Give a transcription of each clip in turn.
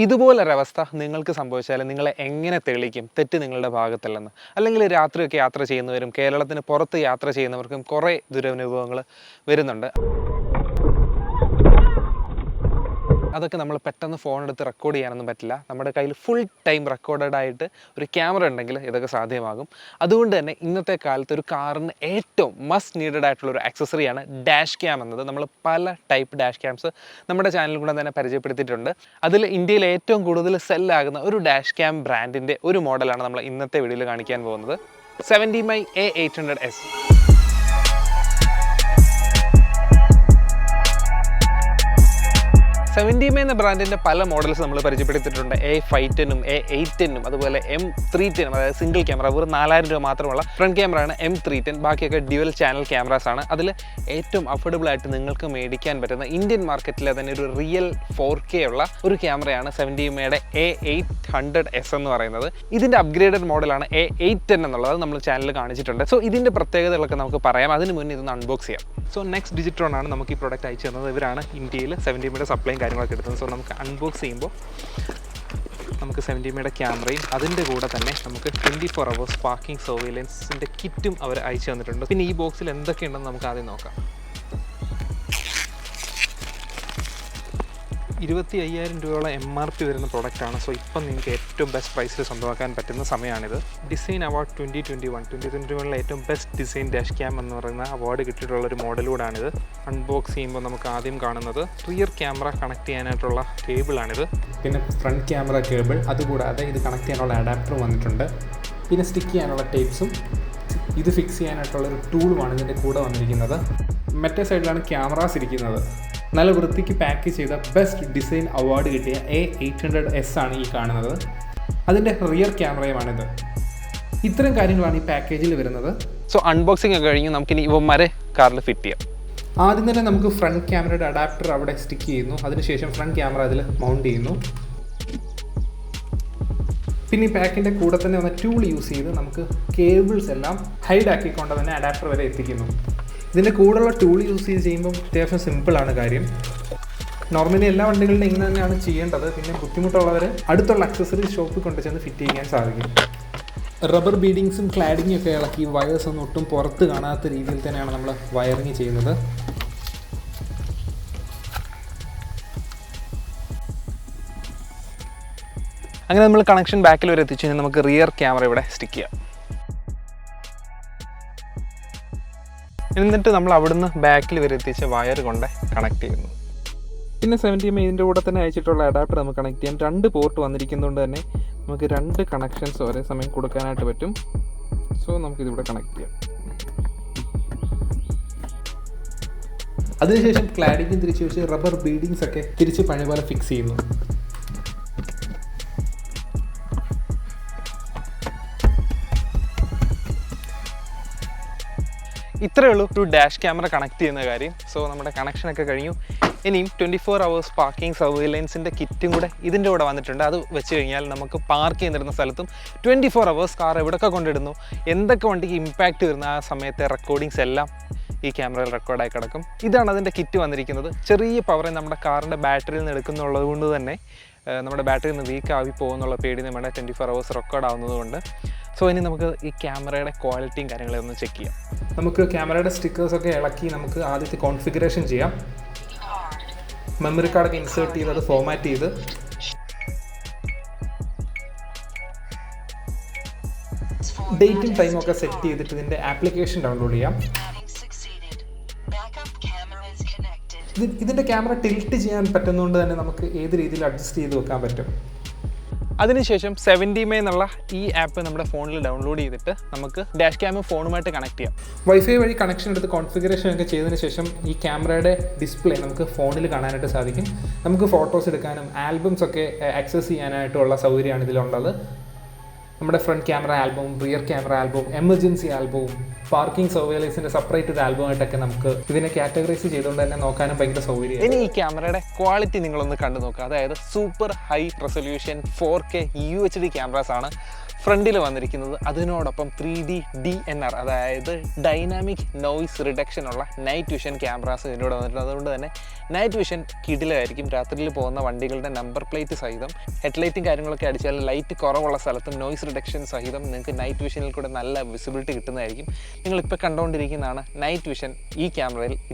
ഇതുപോലൊരവസ്ഥ നിങ്ങൾക്ക് സംഭവിച്ചാൽ നിങ്ങളെ എങ്ങനെ തെളിയിക്കും തെറ്റ് നിങ്ങളുടെ ഭാഗത്തല്ലെന്ന്? അല്ലെങ്കിൽ രാത്രിയൊക്കെ യാത്ര ചെയ്യുന്നവരും കേരളത്തിന് പുറത്ത് യാത്ര ചെയ്യുന്നവർക്കും കുറേ ദുരനുഭവങ്ങൾ വരുന്നുണ്ട്. അതൊക്കെ നമ്മൾ പെട്ടെന്ന് ഫോൺ എടുത്ത് റെക്കോർഡ് ചെയ്യാനൊന്നും പറ്റില്ല. നമ്മുടെ കയ്യിൽ ഫുൾ ടൈം റെക്കോർഡഡ് ആയിട്ട് ഒരു ക്യാമറ ഉണ്ടെങ്കിൽ ഇതൊക്കെ സാധ്യമാകും. അതുകൊണ്ട് തന്നെ ഇന്നത്തെ കാലത്ത് ഒരു കാറിന് ഏറ്റവും മസ്റ്റ് നീഡഡ് ആയിട്ടുള്ള ഒരു ആക്സസറിയാണ് ഡാഷ് ക്യാം എന്നത്. നമ്മൾ പല ടൈപ്പ് ഡാഷ് ക്യാംസ് നമ്മുടെ ചാനലിൽ കൂടെ തന്നെ പരിചയപ്പെടുത്തിയിട്ടുണ്ട്. അതിൽ ഇന്ത്യയിൽ ഏറ്റവും കൂടുതൽ സെല്ലാകുന്ന ഒരു ഡാഷ് ക്യാം ബ്രാൻഡിൻ്റെ ഒരു മോഡലാണ് നമ്മൾ ഇന്നത്തെ വീഡിയോയിൽ കാണിക്കാൻ പോകുന്നത്. 70mm A800S. 70mm എന്ന ബ്രാൻഡിൻ്റെ പല മോഡൽസ് നമ്മൾ പരിചയപ്പെടുത്തിയിട്ടുണ്ട്. A510ഉം A810ഉം അതുപോലെ M310, അതായത് സിംഗിൾ ക്യാമറ, വെറും 4000 രൂപ മാത്രമുള്ള ഫ്രണ്ട് ക്യാമറയാണ് M310. ബാക്കിയൊക്കെ ഡ്യുവൽ ചാനൽ ക്യാമറാസ് ആണ്. അതിൽ ഏറ്റവും അഫോർഡബിൾ ആയിട്ട് നിങ്ങൾക്ക് മേടിക്കാൻ പറ്റുന്ന ഇന്ത്യൻ മാർക്കറ്റിലെ തന്നെ ഒരു റിയൽ 4K ഉള്ള ഒരു ക്യാമറയാണ് 70mmയുടെ A800S എന്ന് പറയുന്നത്. ഇതിൻ്റെ അപ്ഗ്രേഡഡ് മോഡലാണ് A810 എന്നുള്ളത് നമ്മൾ ചാനലിൽ കാണിച്ചിട്ടുണ്ട്. സോ ഇതിൻ്റെ പ്രത്യേകതകളൊക്കെ നമുക്ക് പറയാം. അതിന് മുന്നേ ഇതൊന്ന് അൺബോക്സ് ചെയ്യാം. സോ നെക്സ്റ്റ് ഡിജിട്രോൺ ആണ് നമുക്ക് ഈ പ്രോഡക്റ്റ് അയച്ചു തന്നത്. ഇവരാണ് ഇന്ത്യയിൽ 70mmയുടെ സപ്ലൈയും കാര്യങ്ങളൊക്കെ എടുത്തത്. സോ നമുക്ക് അൺബോക്സ് ചെയ്യുമ്പോൾ നമുക്ക് 70mmയുടെ ക്യാമറയും അതിൻ്റെ കൂടെ തന്നെ നമുക്ക് 24 hours പാർക്കിംഗ് സർവൈലൻസിൻ്റെ കിറ്റും അവർ അയച്ചു തന്നിട്ടുണ്ട്. പിന്നെ ഈ ബോക്സിൽ എന്തൊക്കെയുണ്ടെന്ന് നമുക്ക് ആദ്യം നോക്കാം. 25,000 രൂപയോളം MRP വരുന്ന പ്രോഡക്റ്റാണ്. സോ ഇപ്പം നിങ്ങൾക്ക് ഏറ്റവും ബെസ്റ്റ് പ്രൈസിൽ സ്വന്തമാക്കാൻ പറ്റുന്ന സമയമാണിത്. ഡിസൈൻ അവാർഡ് 2021 ഏറ്റവും ബെസ്റ്റ് ഡിസൈൻ ഡാഷ് ക്യാം എന്ന് പറയുന്ന അവാർഡ് കിട്ടിയിട്ടുള്ള ഒരു മോഡലൂടാണിത്. അൺബോക്സ് ചെയ്യുമ്പോൾ നമുക്ക് ആദ്യം കാണുന്നത് റിയർ ക്യാമറ കണക്ട് ചെയ്യാനായിട്ടുള്ള കേബിളാണിത്. പിന്നെ ഫ്രണ്ട് ക്യാമറ കേബിൾ, അതുകൂടാതെ ഇത് കണക്ട് ചെയ്യാനുള്ള അഡാപ്റ്റർ വന്നിട്ടുണ്ട്. പിന്നെ സ്റ്റിക്ക് ചെയ്യാനുള്ള ടേപ്സും ഇത് ഫിക്സ് ചെയ്യാനായിട്ടുള്ളൊരു ടൂളുമാണ് ഇതിൻ്റെ കൂടെ വന്നിരിക്കുന്നത്. മറ്റേ സൈഡിലാണ് ക്യാമറാസ് ഇരിക്കുന്നത്. നല്ല വൃത്തിക്ക് പാക്ക് ചെയ്ത ബെസ്റ്റ് ഡിസൈൻ അവാർഡ് കിട്ടിയ A800S ആണ് ഈ കാണുന്നത്. അതിൻ്റെ റിയർ ക്യാമറയുമാണിത്. ഇത്തരം കാര്യങ്ങളാണ് ഈ പാക്കേജിൽ വരുന്നത്. സോ അൺബോക്സിംഗ് ഒക്കെ കഴിഞ്ഞ് നമുക്കിനി ഇവന്മാരെ കാറിൽ ഫിറ്റ് ചെയ്യാം. ആദ്യം തന്നെ നമുക്ക് ഫ്രണ്ട് ക്യാമറയുടെ അഡാപ്റ്റർ അവിടെ സ്റ്റിക്ക് ചെയ്യുന്നു. അതിനുശേഷം ഫ്രണ്ട് ക്യാമറ അതിൽ മൗണ്ട് ചെയ്യുന്നു. പിന്നെ ഈ പാക്കിൻ്റെ കൂടെ തന്നെ വന്ന ടൂൾ യൂസ് ചെയ്ത് നമുക്ക് കേബിൾസ് എല്ലാം ഹൈഡ് ആക്കിക്കൊണ്ട് തന്നെ അഡാപ്റ്റർ വരെ എത്തിക്കുന്നു. ഇതിൻ്റെ കൂടെയുള്ള ടൂൾ യൂസ് ചെയ്ത് ചെയ്യുമ്പോൾ അത്യാവശ്യം സിമ്പിളാണ് കാര്യം. നോർമലി എല്ലാ വണ്ടികളിലും ഇങ്ങനെ തന്നെയാണ് ചെയ്യേണ്ടത്. പിന്നെ ബുദ്ധിമുട്ടുള്ളവർ അടുത്തുള്ള അക്സസറി ഷോപ്പിൽ കൊണ്ട് ചെന്ന് ഫിറ്റ് ചെയ്യാൻ സാധിക്കും. റബ്ബർ ബീഡിങ്സും ക്ലാഡിങ്ങും ഒക്കെ ഇളക്കി വയേഴ്സ് ഒന്നും ഒട്ടും പുറത്ത് കാണാത്ത രീതിയിൽ തന്നെയാണ് നമ്മൾ വയറിങ് ചെയ്യുന്നത്. അങ്ങനെ നമ്മൾ കണക്ഷൻ ബാക്കിൽ വരെ എത്തിച്ചു കഴിഞ്ഞാൽ നമുക്ക് റിയർ ക്യാമറ ഇവിടെ സ്റ്റിക്ക് ചെയ്യാം. എന്നിട്ട് നമ്മൾ അവിടുന്ന് ബാക്കിൽ വരെ എത്തിച്ച വയർ കൊണ്ട് കണക്ട് ചെയ്യുന്നു. പിന്നെ 70mm ഇതിൻ്റെ കൂടെ തന്നെ അയച്ചിട്ടുള്ള അഡാപ്റ്റർ നമുക്ക് കണക്ട് ചെയ്യാം. 2 പോർട്ട് വന്നിരിക്കുന്നതുകൊണ്ട് തന്നെ നമുക്ക് 2 കണക്ഷൻസ് ഒരേ സമയം കൊടുക്കാനായിട്ട് പറ്റും. സോ നമുക്കിതിവിടെ കണക്ട് ചെയ്യാം. അതിനുശേഷം ക്ലാഡിങ്ങും തിരിച്ച് വെച്ച് റബ്ബർ ബീഡിങ്സ് ഒക്കെ തിരിച്ച് പഴയ പോലെ ഫിക്സ് ചെയ്യുന്നു. ഇത്രയേ ഉള്ളൂ ഒരു ഡാഷ് ക്യാമറ കണക്ട് ചെയ്യുന്ന കാര്യം. സോ നമ്മുടെ കണക്ഷനൊക്കെ കഴിഞ്ഞു. ഇനിയും 24 hours പാർക്കിംഗ് സർവൈലൻസിൻ്റെ കിറ്റും കൂടെ ഇതിൻ്റെ കൂടെ വന്നിട്ടുണ്ട്. അത് വെച്ച് കഴിഞ്ഞാൽ നമുക്ക് പാർക്ക് ചെയ്തിരുന്ന സ്ഥലത്തും 24 hours കാർ എവിടെയൊക്കെ കൊണ്ടിടുന്നു, എന്തൊക്കെ വണ്ടിക്ക് ഇമ്പാക്റ്റ് വരുന്ന ആ സമയത്തെ റെക്കോർഡിങ്സ് എല്ലാം ഈ ക്യാമറയിൽ റെക്കോർഡായി കിടക്കും. ഇതാണ് അതിൻ്റെ കിറ്റ് വന്നിരിക്കുന്നത്. ചെറിയ പവറെ നമ്മുടെ കാറിൻ്റെ ബാറ്ററിയിൽ നിന്ന് എടുക്കുന്നുള്ളത് കൊണ്ട് തന്നെ നമ്മുടെ ബാറ്ററിയിൽ നിന്ന് വീക്ക് ആവി പോകുന്നുള്ള പേടി നമ്മുടെ 24 hours റെക്കോർഡ് ആവുന്നതുകൊണ്ട്. സോ ഇനി നമുക്ക് ഈ ക്യാമറയുടെ ക്വാളിറ്റിയും കാര്യങ്ങളൊന്ന് ചെക്ക് ചെയ്യാം. നമുക്ക് ക്യാമറയുടെ സ്റ്റിക്കേഴ്സൊക്കെ ഇളക്കി നമുക്ക് ആദ്യത്തെ കോൺഫിഗറേഷൻ ചെയ്യാം. മെമ്മറി കാർഡൊക്കെ ഇൻസേർട്ട് ചെയ്ത് അത് ഫോമാറ്റ് ചെയ്ത് ഡേറ്റും ടൈമും ഒക്കെ സെറ്റ് ചെയ്തിട്ട് ഇതിൻ്റെ ആപ്ലിക്കേഷൻ ഡൗൺലോഡ് ചെയ്യാം. ഇതിൻ്റെ ക്യാമറ ടിൽറ്റ് ചെയ്യാൻ പറ്റുന്നതുകൊണ്ട് തന്നെ നമുക്ക് ഏത് രീതിയിൽ അഡ്ജസ്റ്റ് ചെയ്ത് വെക്കാൻ പറ്റും. അതിനുശേഷം 70mm എന്നുള്ള ഈ ആപ്പ് നമ്മുടെ ഫോണിൽ ഡൗൺലോഡ് ചെയ്തിട്ട് നമുക്ക് ഡാഷ് ക്യാമ ഫോണുമായിട്ട് കണക്ട് ചെയ്യാം. വൈഫൈ വഴി കണക്ഷൻ എടുത്ത് കോൺഫിഗറേഷൻ ഒക്കെ ചെയ്തതിന് ശേഷം ഈ ക്യാമറയുടെ ഡിസ്പ്ലേ നമുക്ക് ഫോണിൽ കാണാനായിട്ട് സാധിക്കും. നമുക്ക് ഫോട്ടോസ് എടുക്കാനും ആൽബംസ് ഒക്കെ ആക്സസ് ചെയ്യാനായിട്ടുള്ള സൗകര്യമാണ് ഇതിലുള്ളത്. നമ്മുടെ ഫ്രണ്ട് ക്യാമറ ആൽബവും റിയർ ക്യാമറ ആൽബവും എമർജൻസി ആൽബവും പാർക്കിംഗ് സർവൈലൻസിൻ്റെ സെപ്പറേറ്റ് ഒരു ആൽബമായിട്ടൊക്കെ നമുക്ക് ഇതിനെ കാറ്റഗറൈസ് ചെയ്തുകൊണ്ട് തന്നെ നോക്കാനും ഭയങ്കര സൗകര്യം. ഇനി ഈ ക്യാമറയുടെ ക്വാളിറ്റി നിങ്ങളൊന്ന് കണ്ടു നോക്കുക. അതായത് super high resolution 4K UHD cameras ആണ്. ഫ്രണ്ടിൽ വന്നിരിക്കുന്നത് അതിനോടൊപ്പം 3D DNR, അതായത് ഡൈനാമിക് നോയ്സ് റിഡക്ഷൻ ഉള്ള നൈറ്റ് വിഷൻ ക്യാമറാസ് ഇതിനോട് വന്നിട്ടുണ്ട്. അതുകൊണ്ട് തന്നെ നൈറ്റ് വിഷൻ കിടിലായിരിക്കും. രാത്രിയിൽ പോകുന്ന വണ്ടികളുടെ നമ്പർ പ്ലേറ്റ് സഹിതം ഹെഡ്ലൈറ്റും കാര്യങ്ങളൊക്കെ അടിച്ചാൽ ലൈറ്റ് കുറവുള്ള സ്ഥലത്തും നോയ്സ് റിഡക്ഷൻ സഹിതം നിങ്ങൾക്ക് നൈറ്റ് വിഷനിൽ കൂടെ നല്ല വിസിബിലിറ്റി കിട്ടുന്നതായിരിക്കും. നിങ്ങളിപ്പോൾ കണ്ടുകൊണ്ടിരിക്കുന്നതാണ് നൈറ്റ് വിഷൻ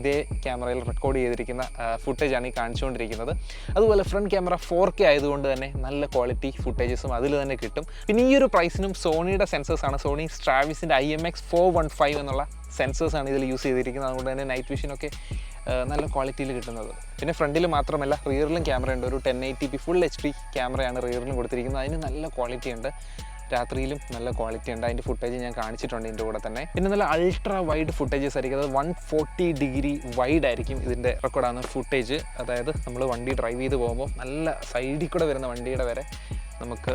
ഇതേ ക്യാമറയിൽ റെക്കോർഡ് ചെയ്തിരിക്കുന്ന ഫുട്ടേജാണ് ഈ കാണിച്ചുകൊണ്ടിരിക്കുന്നത്. അതുപോലെ ഫ്രണ്ട് ക്യാമറ 4K ആയതുകൊണ്ട് തന്നെ നല്ല ക്വാളിറ്റി ഫുട്ടേജസും അതിൽ തന്നെ കിട്ടും. പിന്നെ ഈ ഒരു പ്രൈസിനും സോണിയുടെ സെൻസേഴ്സാണ്, സോണി സ്ട്രാവിസിൻ്റെ IMX415 എന്നുള്ള സെൻസേഴ്സാണ് ഇതിൽ യൂസ് ചെയ്തിരിക്കുന്നത്. അതുകൊണ്ട് തന്നെ നൈറ്റ് വിഷനൊക്കെ നല്ല ക്വാളിറ്റിയിൽ കിട്ടുന്നത്. പിന്നെ ഫ്രണ്ടിൽ മാത്രമല്ല റിയറിലും ക്യാമറ ഉണ്ട്. ഒരു 1080p ഫുൾ HD ക്യാമറയാണ് റിയറിലും കൊടുത്തിരിക്കുന്നത്. അതിന് നല്ല ക്വാളിറ്റി ഉണ്ട്. രാത്രിയിലും നല്ല ക്വാളിറ്റി ഉണ്ട്. അതിൻ്റെ ഫുട്ടേജ് ഞാൻ കാണിച്ചിട്ടുണ്ട് ഇതിൻ്റെ കൂടെ തന്നെ. പിന്നെ നല്ല അൾട്രാ വൈഡ് ഫുട്ടേജസ് ആയിരിക്കും. അത് 140 ഡിഗ്രി വൈഡ് ആയിരിക്കും ഇതിൻ്റെ റെക്കോർഡാകുന്ന ഫുട്ടേജ്. അതായത് നമ്മൾ വണ്ടി ഡ്രൈവ് ചെയ്ത് പോകുമ്പോൾ നല്ല സൈഡിൽ കൂടെ വരുന്ന വണ്ടിയുടെ വരെ നമുക്ക്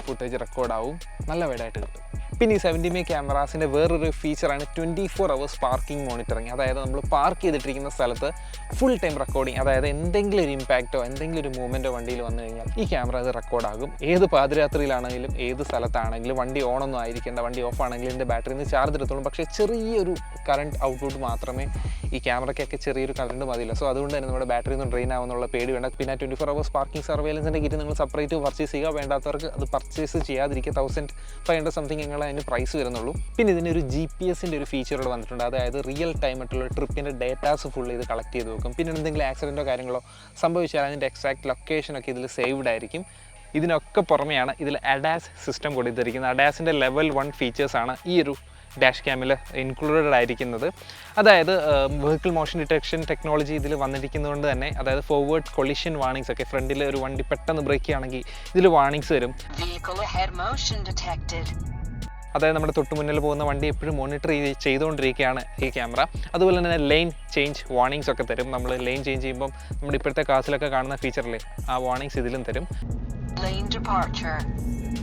ഫുട്ടേജ് റെക്കോർഡാവും. നല്ല വൈഡായിട്ട് കിട്ടും. പിന്നെ ഈ 70mm ക്യാമറാസിൻ്റെ വേറൊരു ഫീച്ചറാണ് 24 hours പാർക്കിംഗ് മോണിറ്ററിങ്. അതായത് നമ്മൾ പാർക്ക് ചെയ്തിട്ടിരിക്കുന്ന സ്ഥലത്ത് ഫുൾ ടൈം റെക്കോർഡിങ്. അതായത് എന്തെങ്കിലും ഒരു ഇമ്പാക്റ്റോ എന്തെങ്കിലും ഒരു മൂവ്മെൻറ്റോ വണ്ടിയിൽ വന്നു കഴിഞ്ഞാൽ ഈ ക്യാമറ അത് റെക്കോർഡാകും. ഏത് പാതിരാത്രിയിലാണെങ്കിലും ഏത് സ്ഥലത്താണെങ്കിലും വണ്ടി ഓണൊന്നും ആയിരിക്കേണ്ട, വണ്ടി ഓഫ് ആണെങ്കിലും ഇതിൻ്റെ ബാറ്ററിയിൽ നിന്ന് ചാർജ് എടുത്തോളും. പക്ഷേ ചെറിയൊരു കറണ്ട് ഔട്ട്പുട്ട് മാത്രമേ ഈ ക്യാമറയ്ക്കൊക്കെ ചെറിയൊരു കറണ്ട് മതിയില്ല. സോ അതുകൊണ്ട് തന്നെ നമ്മുടെ ബാറ്ററി ഒന്നും ഡ്രെയിൻ ആവുന്നുള്ള പേടി വേണ്ട. പിന്നെ 24 hours പാർക്കിംഗ് സർവൈലൻസിൻ്റെ കിറ്റ് നിങ്ങൾ സെപ്പറേറ്റ് പർച്ചേസ് ചെയ്യുക. വേണ്ടാത്തവർക്ക് അത് പർച്ചേസ് ചെയ്യാതിരിക്കുക. 1500 സംതിങ് ഞങ്ങൾ അതിന് പ്രൈസ് വരുന്നുള്ളൂ. പിന്നെ ഇതിനൊരു GPS-ൻ്റെ ഒരു ഫീച്ചറോട് വന്നിട്ടുണ്ട്. അതായത് റിയൽ ടൈം ആയിട്ടുള്ള ട്രിപ്പിൻ്റെ ഡേറ്റാസ് ഫുൾ ഇത് കളക്ട് ചെയ്ത് വെക്കും. പിന്നെ എന്തെങ്കിലും ആക്സിഡൻറ്റോ കാര്യങ്ങളോ സംഭവിച്ചാൽ അതിൻ്റെ എക്സാക്ട് ലൊക്കേഷനൊക്കെ ഇതിൽ സേവ്ഡ് ആയിരിക്കും. ഇതിനൊക്കെ പുറമെയാണ് ഇതിൽ ADAS സിസ്റ്റം കൊടുത്തിരിക്കുന്നത്. ADASൻ്റെ ലെവൽ 1 ഫീച്ചേഴ്സാണ് ഈ ഒരു ഡാഷ് ക്യാമിൽ ഇൻക്ലൂഡഡ് ആയിരിക്കുന്നത്. അതായത് വെഹിക്കിൾ മോഷൻ ഡിറ്റക്ഷൻ ടെക്നോളജി ഇതിൽ വന്നിരിക്കുന്നതുകൊണ്ട് തന്നെ, അതായത് ഫോർവേഡ് കൊളിഷൻ വാർണിംഗ്സ് ഒക്കെ, ഫ്രണ്ടിൽ ഒരു വണ്ടി പെട്ടെന്ന് ബ്രേക്ക് ചെയ്യുകയാണെങ്കിൽ ഇതിൽ വാർണിംഗ്സ് വരും. അതായത് നമ്മുടെ തൊട്ട് മുന്നിൽ പോകുന്ന വണ്ടി എപ്പോഴും മോണിറ്റർ ചെയ്തുകൊണ്ടിരിക്കുകയാണ് ഈ ക്യാമറ. അതുപോലെ തന്നെ ലെയിൻ ചേഞ്ച് വാർണിംഗ്സ് ഒക്കെ തരും. നമ്മൾ ലെയിൻ ചേഞ്ച് ചെയ്യുമ്പം നമ്മുടെ ഇപ്പോഴത്തെ കാസിലൊക്കെ കാണുന്ന ഫീച്ചറിലെ ആ വാർണിംഗ്സ് ഇതിലും തരും.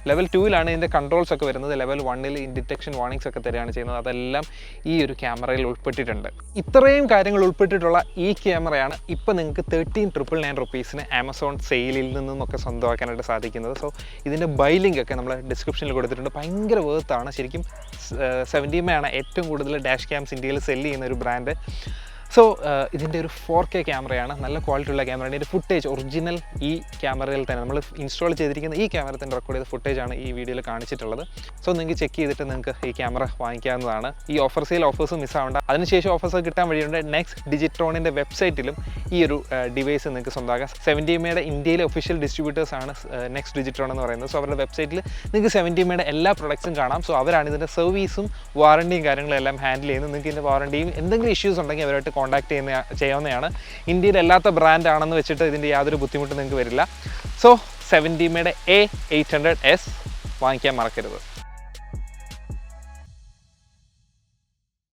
ലെവൽ 2-ലാണ് ഇതിൻ്റെ കൺട്രോൾസ് ഒക്കെ വരുന്നത്. ലെവൽ 1-ൽ ഡിറ്റക്ഷൻ വാർണിംഗ്സ് ഒക്കെ തരികയാണ് ചെയ്യുന്നത്. അതെല്ലാം ഈ ഒരു ക്യാമറയിൽ ഉൾപ്പെട്ടിട്ടുണ്ട്. ഇത്രയും കാര്യങ്ങൾ ഉൾപ്പെട്ടിട്ടുള്ള ഈ ക്യാമറയാണ് ഇപ്പോൾ നിങ്ങൾക്ക് 13,999 റുപ്പീസിന് ആമസോൺ സെയിലിൽ നിന്നൊക്കെ സ്വന്തമാക്കാനായിട്ട് സാധിക്കുന്നത്. സോ ഇതിൻ്റെ ബൈ ലിങ്ക് ഒക്കെ നമ്മൾ ഡിസ്ക്രിപ്ഷനിൽ കൊടുത്തിട്ടുണ്ട്. ഭയങ്കര വേർത്താണ് ശരിക്കും. 70mm ആണ് ഏറ്റവും കൂടുതൽ ഡാഷ് ക്യാംസ് ഇന്ത്യയിൽ സെല്ല് ചെയ്യുന്ന ഒരു ബ്രാൻഡ്. സോ ഇതിൻ്റെ ഒരു 4K ക്യാമറയാണ്, നല്ല ക്വാളിറ്റി ഉള്ള ക്യാമറയാണ്. ഇതിൻ്റെ ഫുട്ടേജ് ഒറിജിനൽ ഈ ക്യാമറയിൽ തന്നെ നമ്മൾ ഇൻസ്റ്റാൾ ചെയ്തിരിക്കുന്ന ഈ ക്യാമറ തന്നെ റെക്കോർഡ് ചെയ്ത ഫുട്ടേജാണ് ഈ വീഡിയോയിൽ കാണിച്ചിട്ടുള്ളത്. സോ നിങ്ങൾക്ക് ചെക്ക് ചെയ്തിട്ട് നിങ്ങൾക്ക് ഈ ക്യാമറ വാങ്ങിക്കാവുന്നതാണ്. ഈ ഓഫേഴ്സ് മിസ്സാവേണ്ട. അതിനുശേഷം ഓഫേഴ്സ് കിട്ടാൻ വഴിയുണ്ട്. നെക്സ്റ്റ് ഡിജിട്രോണിൻ്റെ വെബ്സൈറ്റിലും ഈ ഒരു ഡിവൈസ് നിങ്ങൾക്ക് സ്വന്തമാക്കാം. 70mm ഇന്ത്യയിലെ ഒഫീഷ്യൽ ഡിസ്ട്രിബ്യൂട്ടേഴ്സാണ് നെക്സ്റ്റ് ഡിജിട്രോൺ എന്ന് പറയുന്നത്. സോ അവരുടെ വെബ്സൈറ്റിൽ നിങ്ങൾക്ക് 70mm എല്ലാ പ്രൊഡക്ട്സും കാണാം. സോ അവരാണ് ഇതിൻ്റെ സർവീസും വാറണ്ടിയും കാര്യങ്ങളും എല്ലാം ഹാൻഡിൽ ചെയ്യുന്നത്. നിങ്ങൾക്ക് ഇതിൻ്റെ വാറണ്ടിയും എന്തെങ്കിലും ഇഷ്യൂസ് ഉണ്ടെങ്കിൽ അവരായിട്ട് കോൺടാക്ട് ചെയ്യാവുന്നതാണ്. ഇന്ത്യയിൽ അല്ലാത്ത ബ്രാൻഡ് ആണെന്ന് വെച്ചിട്ട് ഇതിൻ്റെ യാതൊരു ബുദ്ധിമുട്ടും നിങ്ങൾക്ക് വരില്ല. സോ 70mm A800S വാങ്ങിക്കാൻ മറക്കരുത്.